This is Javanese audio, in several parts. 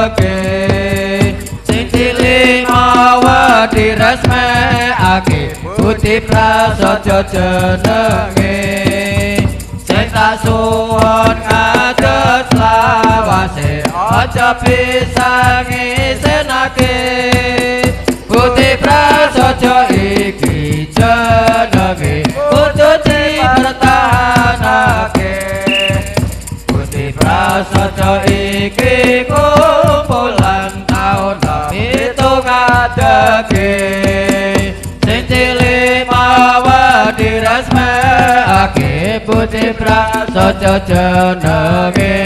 ngadeke sing cilik mawa diresmekake Budi prasaja jenenge sing tak suwun ngadeg lawase aja bisa ngisenake Budi prasaja iki jenenge kudu dipertahanake Budi prasaja iki kumpulan taun pitung ngadege sing cilik mawa diresmekake Budi prasaja jenenge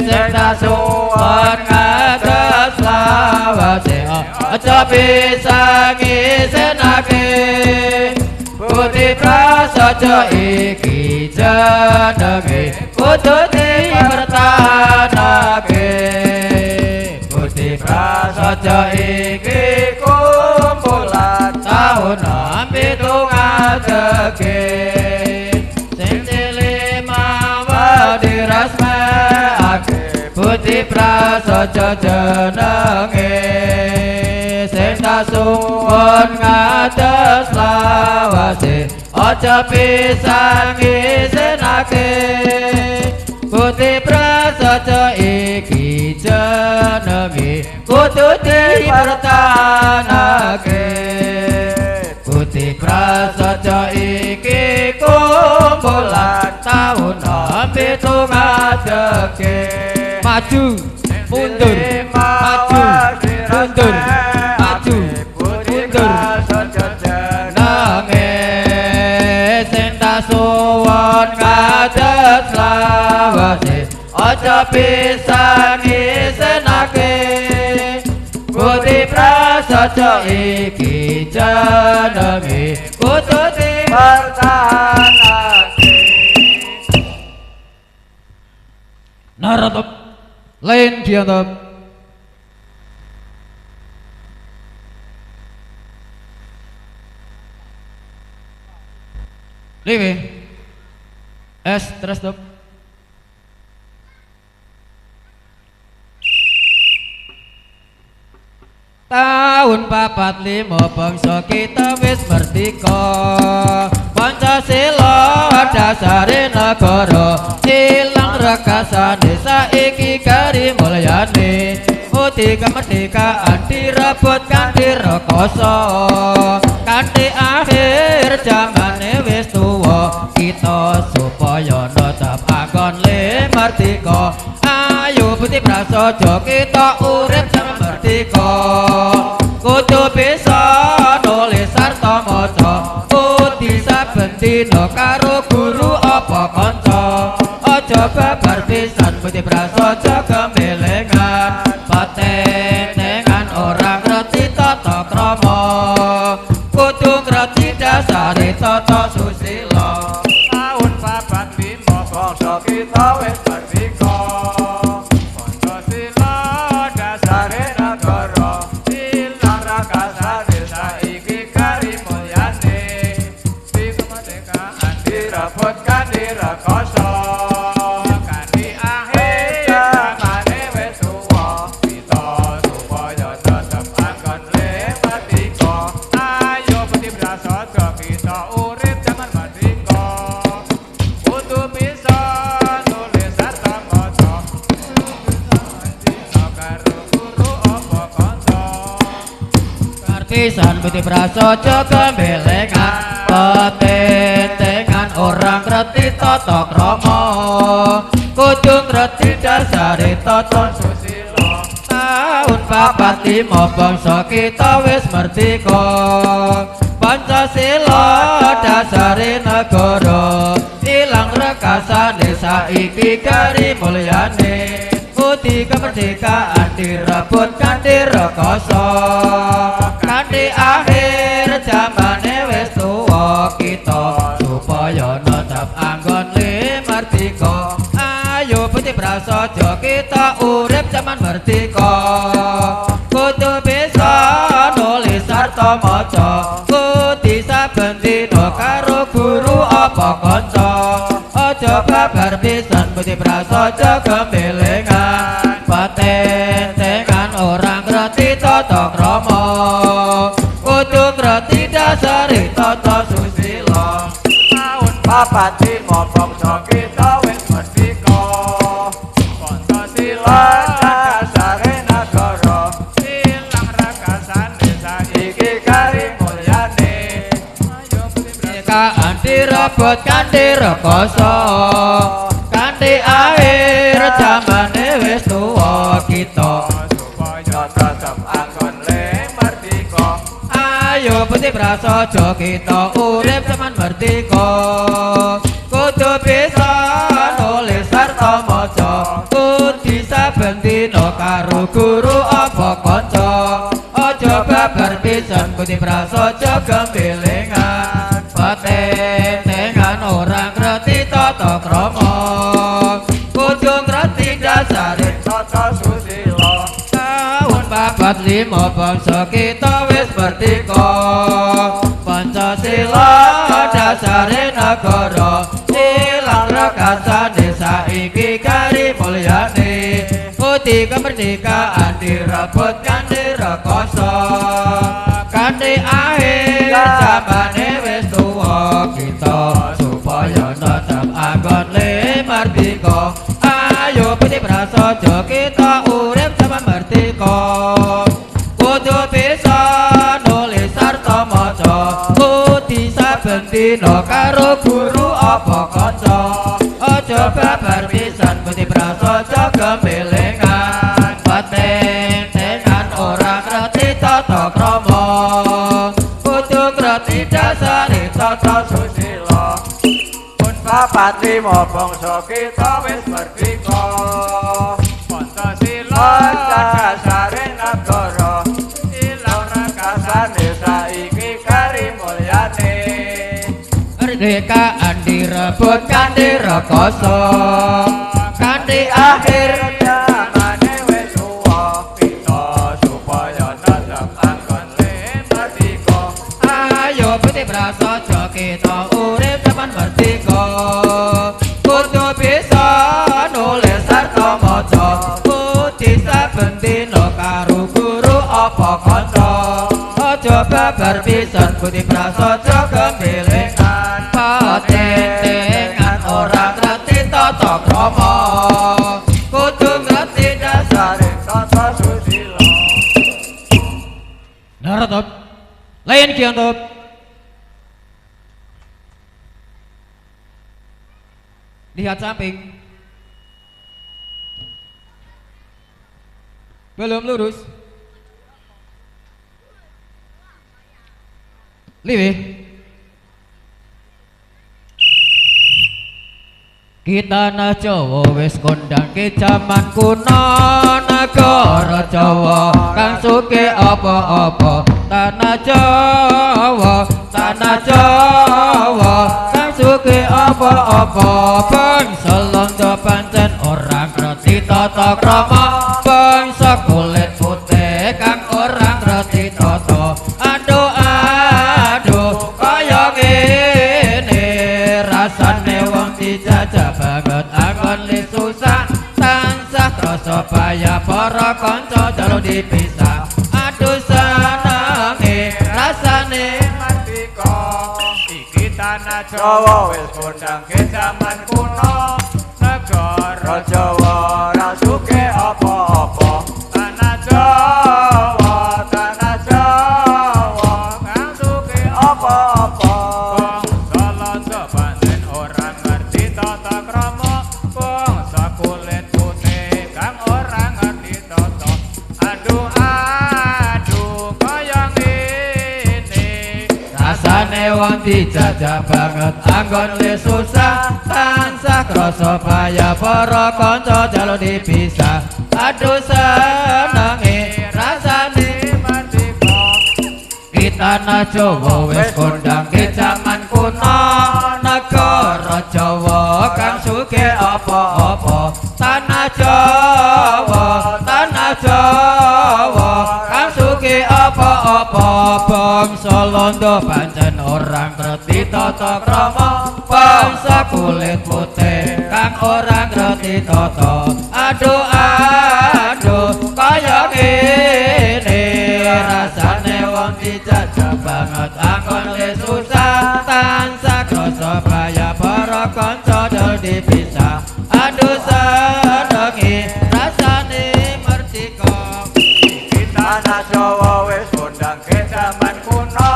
sing tak suwun ngadeg lawase aja bisa ngisenake Budi prasaja iki jenenge kudu dipertahanake Budi prasaja iki kumpulan taun pitung ngadege sing cilik mawa diresmekake Budi prasaja jenenge sing tak suwun ngadeg lawase aja bisa ngisenake Budi prasaja iki jenenge kudu dipertahanake Budi prasaja iki kumpulan taun pitung ngadege maju mundur maju mundur maju mundur jenenge sing tak suwun ngadeg lawase aja bisa ngisenake Budi prasaja iki jenenge kudu dipertahanake Narada lain diantap Liwe terus dok Tahun 45 bangsa kita wis merdeka Pancasila dasare negara ilang rekasane saiki kari mulyane Budi kemerdekaan direbut kanthi rekoso kanthi akhir jamane wis tuwa kita supaya tetap anggon le merdeka ayo Budi prasaja kita urip jaman merdeka kudu bisa nulis sarta maca Budi saben dina karo guru apa kanca aja babar pisan Budi prasaja kemelengan patenengan orang ngerti tata krama kudu ngerti dasare tata susila tahun 45 bangsa kita wis merdeka Pancasila dasare negara ilang rakasane saiki kari mulyane Budi kemerdekaan direbut kanthi rekoso kanthi akhir jamane wis tuwa kita supaya tetep anggon le merdeka ayo Budi prasaja kita urip jaman merdeka kudu bisa nulis sarta maca karo guru apa kanca Kartisan Budi prasaja kemelengan patentengan orang ngerti tata krama kudu ngerti dasare tata susila tahun 45 bangsa kita wis merdeka Pancasila dasare negara ilang rekasane saiki kari mulyane Budi kemerdekaan direbut kanthi rekoso kanthi akhir jamane wis tuwa kita supaya tetap anggon le merdeka ayo Budi prasaja kita urip jaman merdeka kudu bisa nulis sarta maca Budi saben dina karo guru apa kanca aja babar pisan Budi prasaja kemelengan Patentengan orang ngerti tata krama kudu ngerti dasare tata susila Taun papat lima bangsa kita wis merdeka Pancasila dasare nagara ilang rakasane saiki kari mulyane Ayo Kemerdekaan direbut kanthi rekoso kanthi akhir jamane wis tuwa kita supaya tetep anggon le merdeka Ayo putih prasaja kita urip jaman merdeka kudu bisa nulis sarta maca kudu saben dina karo guru apa kanca aja babar pisan putih prasaja gembelengan patentengan orang ngerti tata krama kudu ngerti dasare tata susila tahun papat lima bangsa kita wis merdeka Pancasila dasare nagara ilang rakasane saiki kari mulyane putih kemerdekaan direbut kanthi rekoso kanthi akhir jamane wis tuwa kita supaya tetep anggon le merdeka ayo putih prasaja kita urip jaman merdeka kudu bisa nulis sarta maca kudu saben dina karo guru apa kanca aja babar pisan putih prasaja gembelengan patentengan orang ngerti tata krama kudu ngerti dasare tata susila pun papat lima bangsa kita wis merdeka Pancasila dasare nagara ilang rakasane saiki kari mulyane Kemerdekaan direbut kanthi rekoso kanthi akhir jamane wis tuwa kita supaya tetep anggon le merdeka ayo putih prasaja kita urip jaman merdeka kudu bisa nulis sarta maca kudu saben dina karo guru apa kanca aja babar pisan putih prasaja gembelengan patentengan orang ngerti tata krama kudu ngerti dasare tata susila Naratop layan kiantop lihat samping belum lurus liwe kita na Jawa wis kondang ke jaman kuno negara Jawa kang suke apa-apa tanah Jawa kang suke apa-apa bangsa londo pancen orang ngerti tata krama bangsa kulit putih kang orang ngerti tata aduh kaya ngene rasane wong dijajah banget anggon le susah tansah krasa payah para kanca jaluk dipisah aduh senenge rasane merdeka iki tanah Jawa wis kondang ke jaman kuno negara Jawa ora suke apa-apa tanah Jawa kang suke apa-apa bangsa londo pancen ora ngerti tata krama bangsa kulit putih kang ora ngerti tata aduh kaya ngene rasane wong dijajah banget anggon le susah tansah krasa payah para kanca jaluk dipisah aduh senenge rasane merdeka kita na Jawa wis kondang ke jaman kuno negara Jawa kang suke apa-apa tanah Jawa kang suke apa-apa bangsa londo pancen orang ngerti tata krama bangsa kulit putih kang orang ngerti tata aduh tanah Jawa wis kondang ke jaman kuno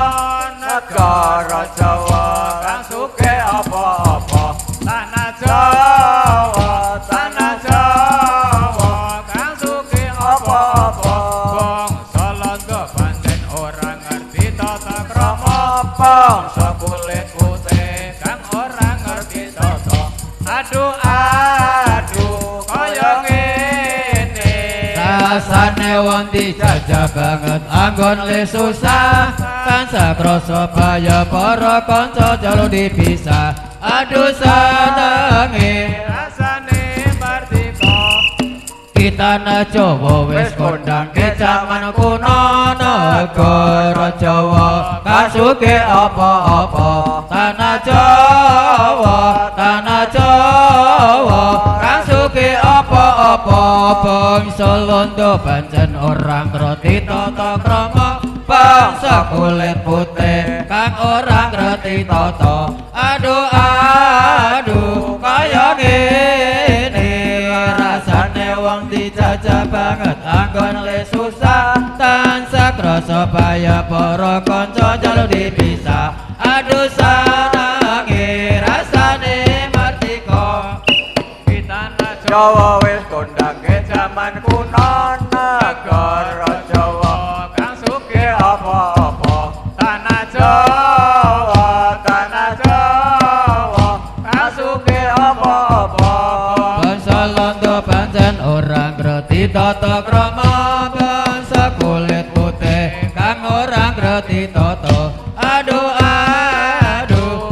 negara Jawa kang sugih apa-apa tanah Jawa kang sugih apa-apa bangsa Londo pancen ora ngerti tata krama bangsa kulit putih kang ora ngerti tata aduh kaya ngene rasane wong dijajah banget anggon le susah tansah krasa bahaya para kanca jalo dipisah aduh senenge rasane mardika kita na Jawa wis kondang ke jaman kuno negara Jawa kang sugih apa-apa tanah Jawa kang sugih apa-apa bangsa Londo pancen ora ngerti tata krama bangsa kulit putih kang ora ngerti tata aduh kaya ngene rasane wong dijajah banget anggon le susah tansah krasa bahaya para kanca jalo dipisah aduh senenge rasane mardika kita na Jawa wis kondang ke jaman kuno negara Jawa kang sugih apa-apa tanah Jawa kang sugih apa-apa bangsa Londo pancen ora ngerti tata krama bangsa kulit putih kang ora ngerti tata aduh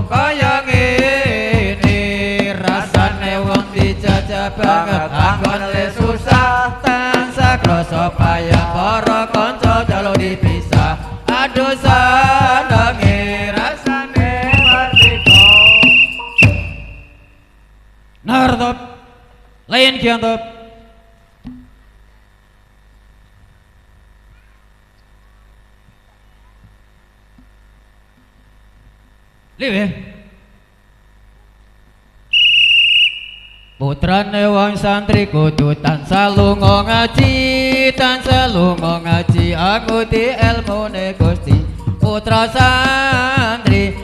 kaya ngene rasane wong dijajah banget anggon le susah tansah krasa payah para kanca jalo dipisah aduh senenge rasane mardika nartop lain kiantop liwe putrane wong santri kudu tansah lunga ngaji anguti elmune Gusti putra santri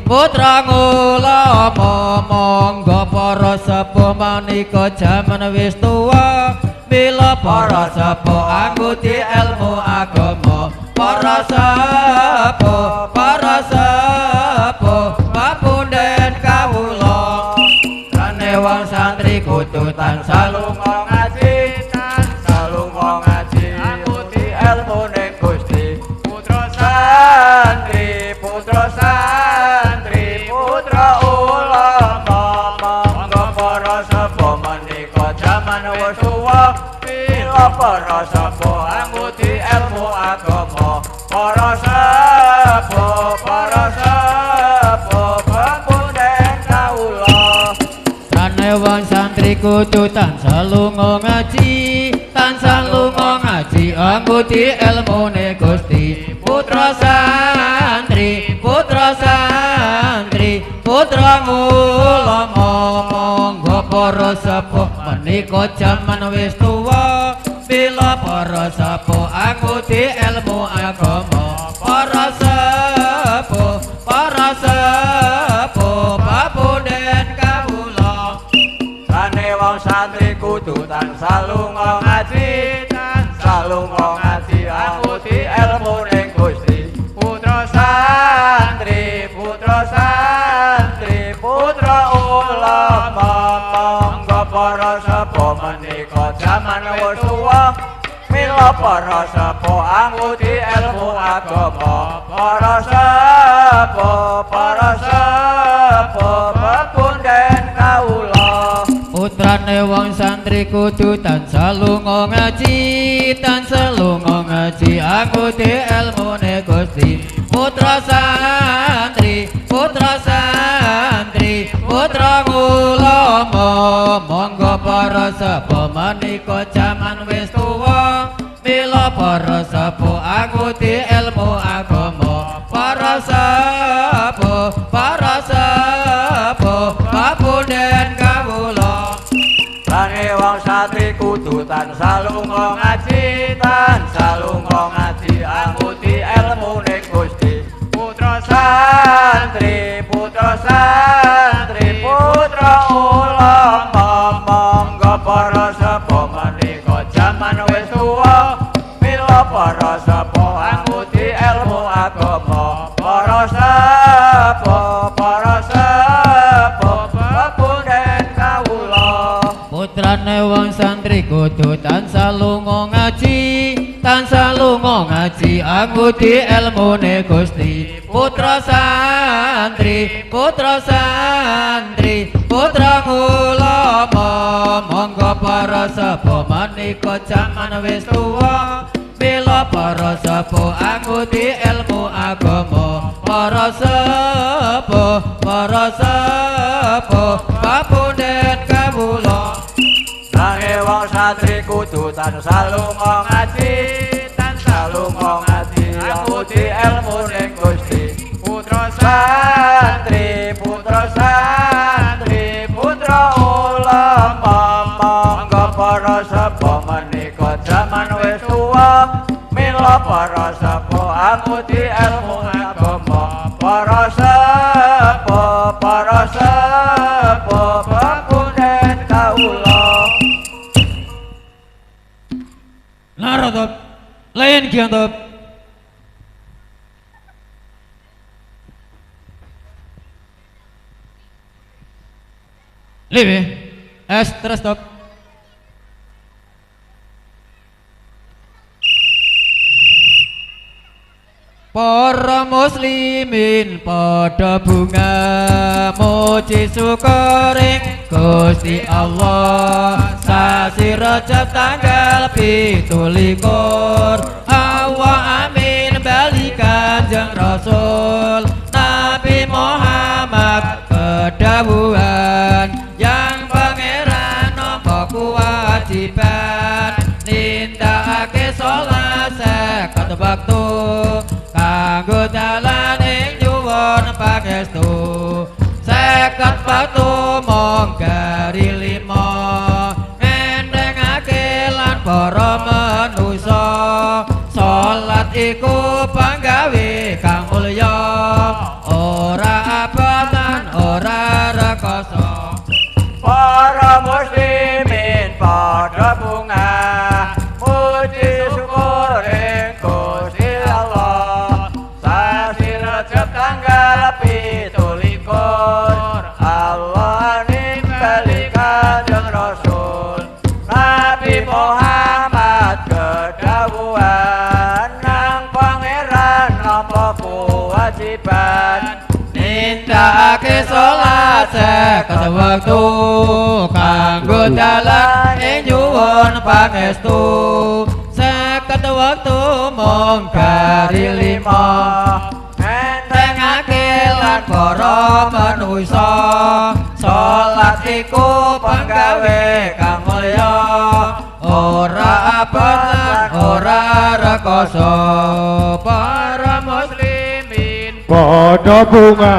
putra ngulama monggo para sepuh manika jaman wis tuwa bila para sepuh anguti ilmu agama para sepuh papunden kawula rane wong santri kudu tansah lunga ngaji anguti ilmune Gusti putra santri putra ulama monggo para sepuh manika jaman wis tuwa bila para sepuh anguti ilmu agama para sepuh papunden kawula rane wong santri kudu tansah lunga ngaji anguti ilmune Gusti putra santri putra ngulama monggo para sepuh menika jaman wis tuwa bila para sepuh anguti ilmu agama para sepuh papunden kawula rane wong santri kudu tansah lunga ngaji anguti ilmune Gusti putra santri putra ulama monggo para sepuh menika jaman wis tuwa mila para sepuh anguti ilmu agama para sepuh papunden kawula putrane wong santri kudu tansah lunga ngaji anguti ilmune Gusti putra santri putra ngulama monggo para sepuh menika jaman wis tuwa bila para sepuh anguti ilmu agama para sepuh papunden kawula rane wong santri kudu tansah lunga ngaji tansah lunga ngaji anguti elmune Gusti putra santri putra ulama monggo para sapa menika jaman wis tuwa mila para sapa anguti ilmu agama para sapa papunden kawula putrane wong santri kudu tansah lunga ngaji anguti ilmune Gusti putra santri putra ulama monggo para sapa menika jaman wis tuwa bila para sapa anguti ilmu agama para sapa papunden kawula sange wong santri kudu tansah lunga ngaji anguti ilmune Gusti putra santri putra ulama monggo para sapa menika jaman wis tuwa mila para sapa anguti ilmu agama para sapa papunden kawula Narodop lain kiantop Live terus stop para muslimin pada bunga muji syukuring Gusti Allah sasi Rajab tanggal 17 Allah amin bali Kanjeng Rasul Nabi Muhammad kedawuhan yang pangeran nampa kewajiban nindakake salat 50 waktu kanggo dalan ing nyuwun pangestu 50 waktu monggari 5 ngendhengake lan para manusa salat iku panggawe kang mulya ora abatan ora rekoso para muslimin pada bunga muji syukur ing Gusti Allah sasi Rajab tanggal 17 Allah nimbali Kanjeng Rasul Nabi Muhammad kedawuhan nang pangeran nampa kewajiban nindakake salat 50 waktu kanggo dalan ing nyuwun pangestu 50 waktu monggari 5 ngendhengake lan para manusa salat iku panggawe kang mulya ora abot lan ora rekoso para muslimin pada bunga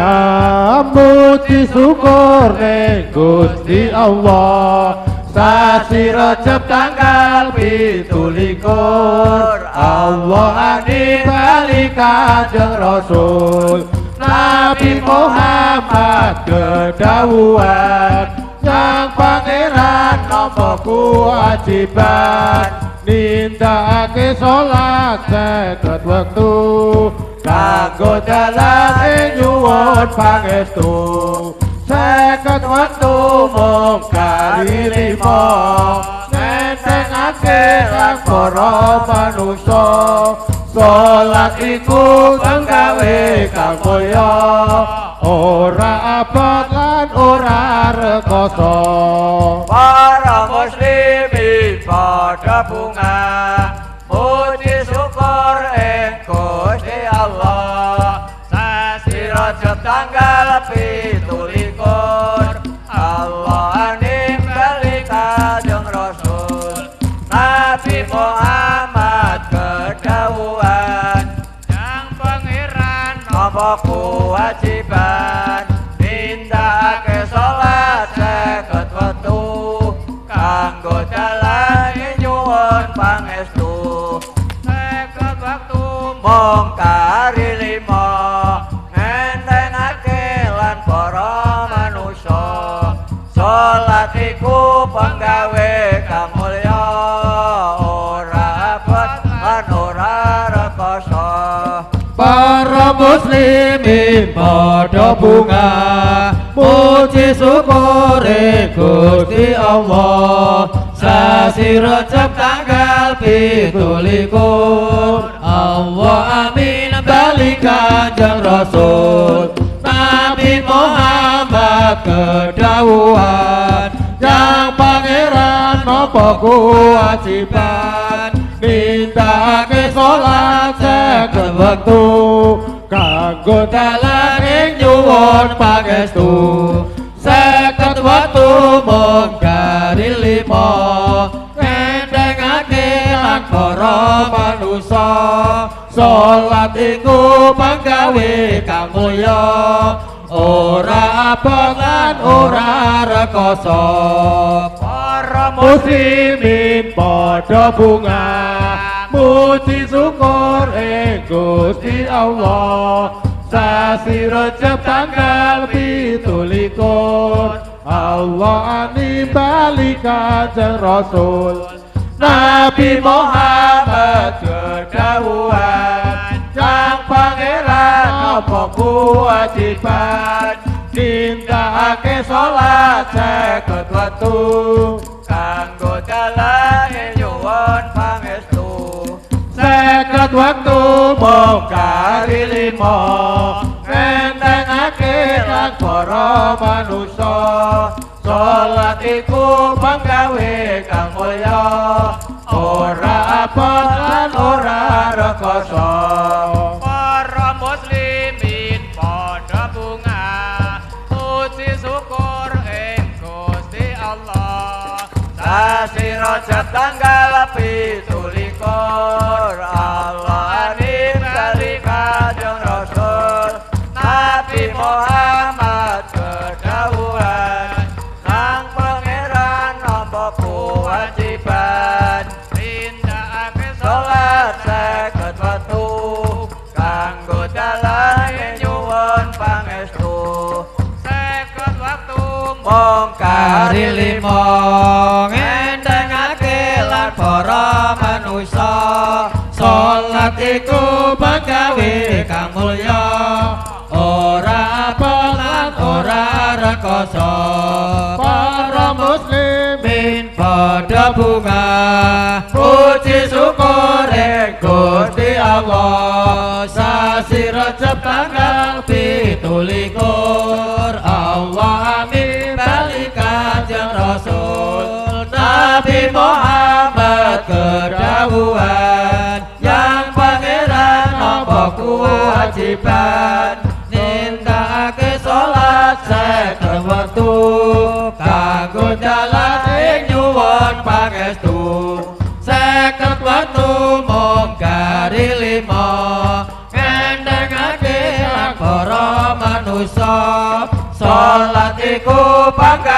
muji syukur ning Gusti Allah sasi Rajab tanggal 17 Allah nimbali Kanjeng Rasul Nabi Muhammad kedawuhan yang pangeran nampa kewajiban nindakake salat 50 waktu kanggo dalan ing nyuwun pangestu 50 waktu monggari 5 ngendhengake lan para manusa salat iku panggawe kang mulya ora abot lan ora rekoso para muslimin pada bunga muji syukur ing Gusti Allah sasi Rajab tanggal 17 Allah nimbali Kanjeng Rasul Nabi Muhammad kedawuhan yang pangeran nampa kewajiban nindakake salat 50 waktu kanggo dalan muslimin padha bunga muji syukure Gusti Allah sasi Rajab tanggal 17 Allah amin bali Kanjeng Rasul Nabi Muhammad kedawuhan yang pangeran nopo kewajiban nindakake salat seket wektu kanggo dalan ing nyuwun pangestu seket wektu mung kari 5 ngendhengake lan para manusa salat iku panggawe kang mulya ora abot lan ora rekoso para muslimin padha bunga muji syukur Gusti Allah sasi Rajab tanggal 17 Allah nimbali Kanjeng Rasul Nabi Muhammad kedawuhan yang pangeran apa kewajiban nindakake salat seket wektu kanggo dalan nyuwun pangestu seket wektu mung kari 5 ngendhengake lan para manusa salat iku panggawe kang mulya ora abot lan ora rekoso para muslimin padha bunga puji syukur ing Gusti Allah sasi Rajab tanggal 17 Allah anim kali Kanjeng Rasul Nabi Muhammad kedawuhan sang pangeran nampa kewajiban nindakake salat seket wektu kanggo dalan nyuwun pangestu seket wektu mung kari 5 ngendhengake lan para manusa salat iku panggawe kang mulya ora abot lan ora rekoso para muslimin padha bunga puji syukur Gusti Allah sasi Rajab tanggal 17 Allah amin bali Kanjeng Rasul Nabi Muhammad kedawuhan yang pangeran nampa kewajiban nindakake salat seket wektu kanggo dalan ing nyuwun pangestu seket wektu mung kari 5 ngendhengake lan para manusa salat iku panggawe